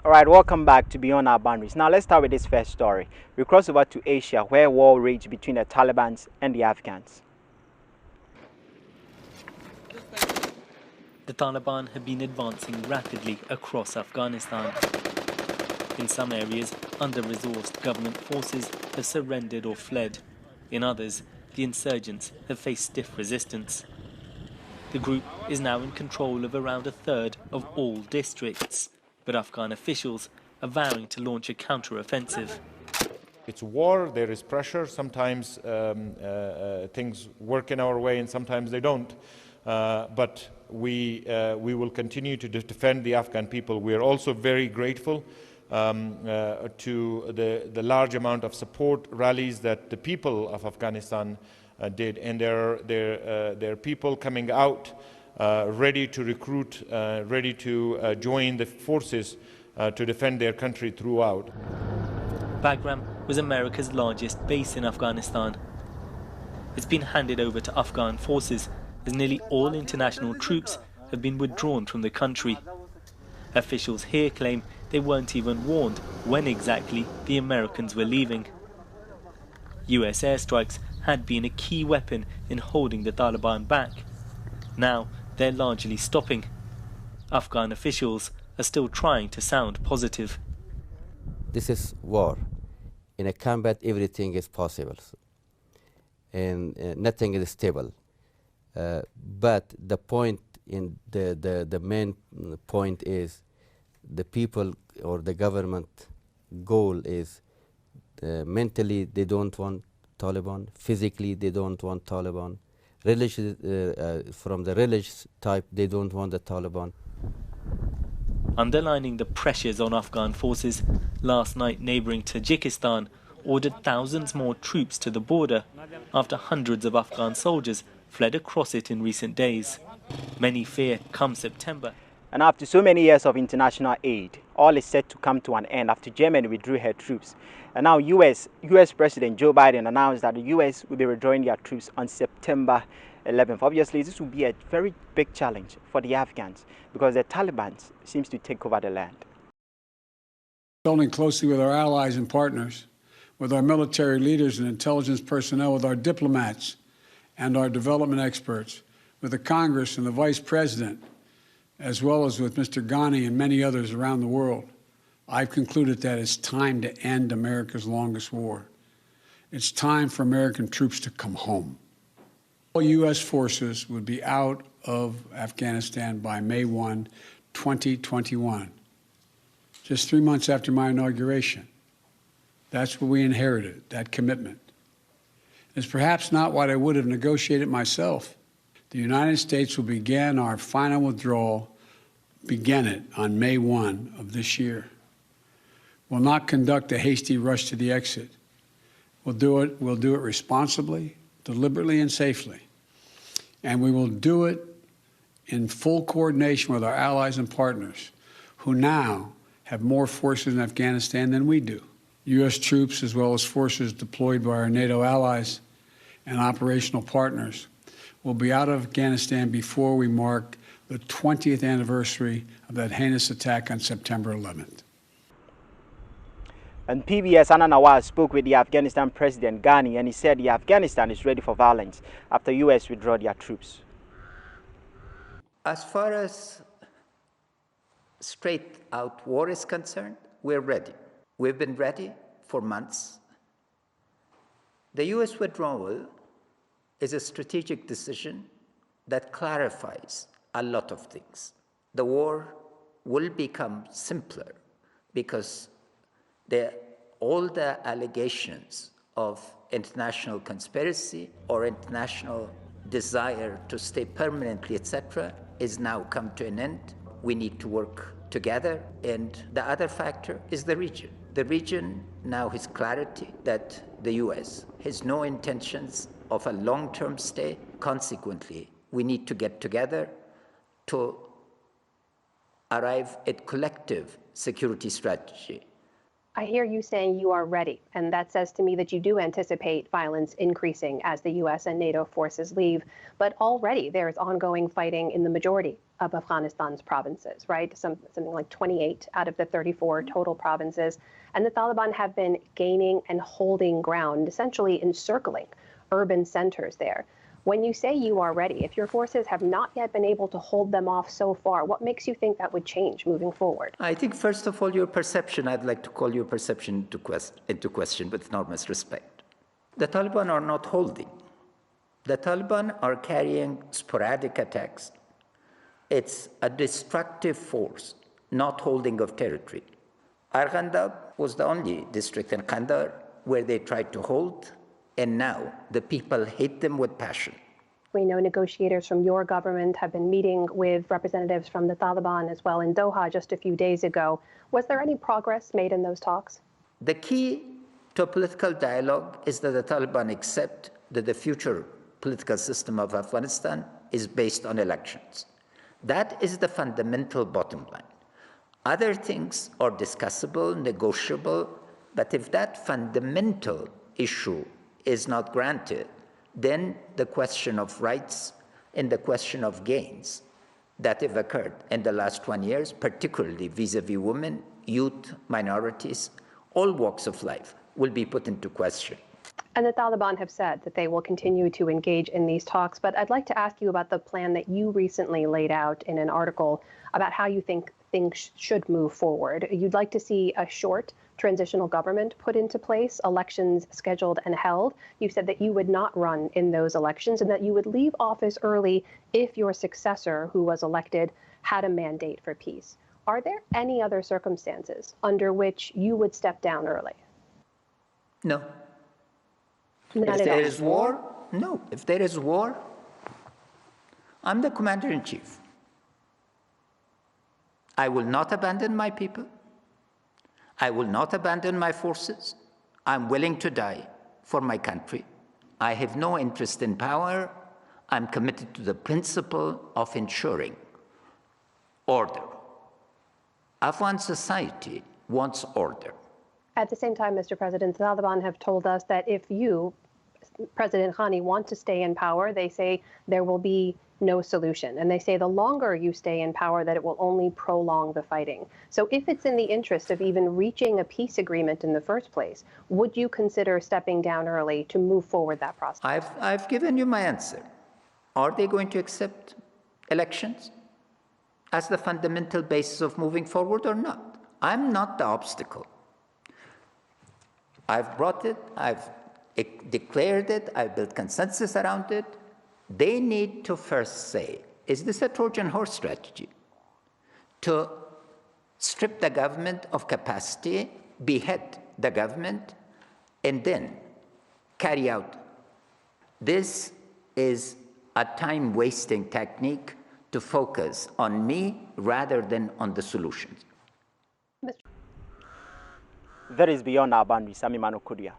All right, welcome back to Beyond Our Boundaries. Now let's start with this first story. We cross over to Asia, where war raged between the Talibans and the Afghans. The Taliban have been advancing rapidly across Afghanistan. In some areas, under-resourced government forces have surrendered or fled. In others, the insurgents have faced stiff resistance. The group is now in control of around a third of all districts, but Afghan officials are vowing to launch a counter-offensive. It's war, there is pressure, sometimes things work in our way and sometimes they don't. But we will continue to defend the Afghan people. We are also very grateful to the large amount of support rallies that the people of Afghanistan did, and there are people coming out ready to recruit, ready to join the forces to defend their country throughout. Bagram was America's largest base in Afghanistan. It's been handed over to Afghan forces as nearly all international troops have been withdrawn from the country. Officials here claim they weren't even warned when exactly the Americans were leaving. US airstrikes had been a key weapon in holding the Taliban back. Now they're largely stopping. Afghan officials are still trying to sound positive. This is war. In a combat, everything is possible, and nothing is stable. But the point, the main point is the people or the government goal is mentally they don't want Taliban, physically they don't want Taliban, from the religious type they don't want the Taliban. Underlining the pressures on Afghan forces, last night neighbouring Tajikistan ordered thousands more troops to the border after hundreds of Afghan soldiers fled across it in recent days. Many fear come September. And after so many years of international aid, all is set to come to an end after Germany withdrew her troops. And now U.S. President Joe Biden announced that the U.S. will be withdrawing their troops on September 11th. Obviously, this will be a very big challenge for the Afghans because the Taliban seems to take over the land. Consulting closely with our allies and partners, with our military leaders and intelligence personnel, with our diplomats and our development experts, with the Congress and the Vice President, as well as with Mr. Ghani and many others around the world, I've concluded that it's time to end America's longest war. It's time for American troops to come home. All U.S. forces would be out of Afghanistan by May 1, 2021, just 3 months after my inauguration. That's what we inherited, that commitment. It's perhaps not what I would have negotiated myself. The United States will begin our final withdrawal, begin it on May 1 of this year. We'll not conduct a hasty rush to the exit. We'll do it responsibly, deliberately, and safely. And we will do it in full coordination with our allies and partners, who now have more forces in Afghanistan than we do. U.S. troops, as well as forces deployed by our NATO allies and operational partners, will be out of Afghanistan before we mark the 20th anniversary of that heinous attack on September 11th. And PBS Amna Nawaz spoke with the Afghanistan President Ghani, and he said the Afghanistan is ready for violence after U.S. withdraw their troops. As far as straight-out war is concerned, we're ready. We've been ready for months. The U.S. withdrawal is a strategic decision that clarifies a lot of things. The war will become simpler because all the allegations of international conspiracy or international desire to stay permanently, etc., is now come to an end. We need to work together. And the other factor is the region. The region now has clarity that the U.S. has no intentions of a long-term stay. Consequently, we need to get together to arrive at collective security strategy. I hear you saying you are ready, and that says to me that you do anticipate violence increasing as the U.S. and NATO forces leave. But already there is ongoing fighting in the majority of Afghanistan's provinces, right? Something like 28 out of the 34 total provinces. And the Taliban have been gaining and holding ground, essentially encircling urban centers there. When you say you are ready, if your forces have not yet been able to hold them off so far, what makes you think that would change moving forward? I think, first of all, your perception, I'd like to call your perception into question with enormous respect. The Taliban are not holding. The Taliban are carrying sporadic attacks. It's a destructive force, not holding of territory. Arghandab was the only district in Kandahar where they tried to hold, and now the people hate them with passion. We know negotiators from your government have been meeting with representatives from the Taliban as well in Doha just a few days ago. Was there any progress made in those talks? The key to political dialogue is that the Taliban accept that the future political system of Afghanistan is based on elections. That is the fundamental bottom line. Other things are discussable, negotiable, but if that fundamental issue is not granted, then the question of rights and the question of gains that have occurred in the last 20 years, particularly vis-a-vis women, youth, minorities, all walks of life, will be put into question. And the Taliban have said that they will continue to engage in these talks. But I'd like to ask you about the plan that you recently laid out in an article about how you think things should move forward. You'd like to see a short transitional government put into place, elections scheduled and held. You said that you would not run in those elections and that you would leave office early if your successor, who was elected, had a mandate for peace. Are there any other circumstances under which you would step down early? No. None if there at all. is war, no. If there is war, I'm the commander-in-chief. I will not abandon my people. I will not abandon my forces. I'm willing to die for my country. I have no interest in power. I'm committed to the principle of ensuring order. Afghan society wants order. At the same time, Mr. President, the Taliban have told us that if you, President Ghani, want to stay in power, they say there will be no solution. And they say the longer you stay in power, that it will only prolong the fighting. So if it's in the interest of even reaching a peace agreement in the first place, would you consider stepping down early to move forward that process? I've given you my answer. Are they going to accept elections as the fundamental basis of moving forward or not? I'm not the obstacle. I've brought it, I've declared it, I've built consensus around it. They need to first say, is this a Trojan horse strategy? To strip the government of capacity, behead the government, and then carry out. This is a time-wasting technique to focus on me rather than on the solutions. That is beyond our boundaries. I'm Emmanuel Kudia.